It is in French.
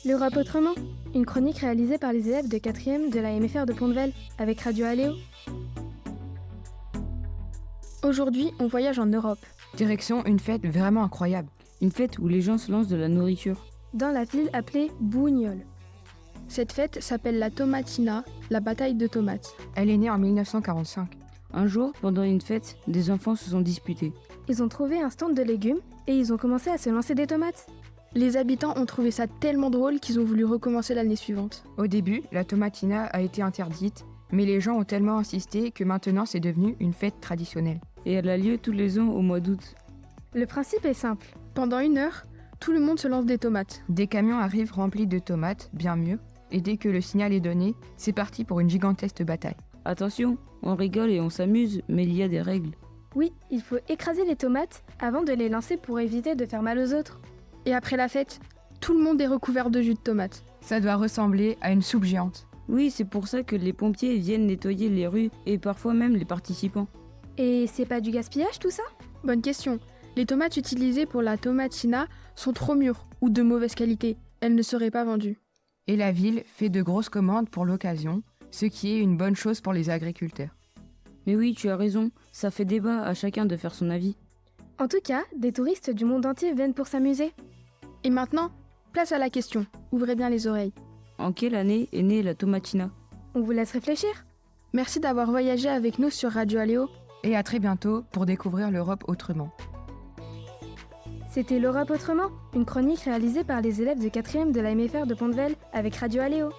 L'Europe autrement, une chronique réalisée par les élèves de 4e de la MFR de Pont-de-Vel avec Radio Aléo. Aujourd'hui, on voyage en Europe, Direction une fête vraiment incroyable. Une fête où les gens se lancent de la nourriture. dans la ville appelée Bougnolles. Cette fête s'appelle la Tomatina, la bataille de tomates. Elle est née en 1945. Un jour, pendant une fête, des enfants se sont disputés. Ils ont trouvé un stand de légumes et ils ont commencé à se lancer des tomates. Les habitants ont trouvé ça tellement drôle qu'ils ont voulu recommencer l'année suivante. Au début, la tomatina a été interdite, mais les gens ont tellement insisté que maintenant c'est devenu une fête traditionnelle. Et elle a lieu tous les ans au mois d'août. Le principe est simple. Pendant 1 heure, tout le monde se lance des tomates. Des camions arrivent remplis de tomates, bien mûres, et dès que le signal est donné, c'est parti pour une gigantesque bataille. Attention, on rigole et on s'amuse, mais il y a des règles. Oui, il faut écraser les tomates avant de les lancer pour éviter de faire mal aux autres. Et après la fête, tout le monde est recouvert de jus de tomate. Ça doit ressembler à une soupe géante. Oui, c'est pour ça que les pompiers viennent nettoyer les rues et parfois même les participants. Et c'est pas du gaspillage tout ça? Bonne question. Les tomates utilisées pour la tomatina sont trop mûres ou de mauvaise qualité. Elles ne seraient pas vendues. Et la ville fait de grosses commandes pour l'occasion, ce qui est une bonne chose pour les agriculteurs. Mais oui, tu as raison, ça fait débat à chacun de faire son avis. En tout cas, des touristes du monde entier viennent pour s'amuser. Et maintenant, place à la question. Ouvrez bien les oreilles. En quelle année est née la tomatina? On vous laisse réfléchir. Merci d'avoir voyagé avec nous sur Radio Aléo. Et à très bientôt pour découvrir l'Europe autrement. C'était l'Europe autrement, une chronique réalisée par les élèves de 4e de la MFR de Pont-de-Vel avec Radio Aléo.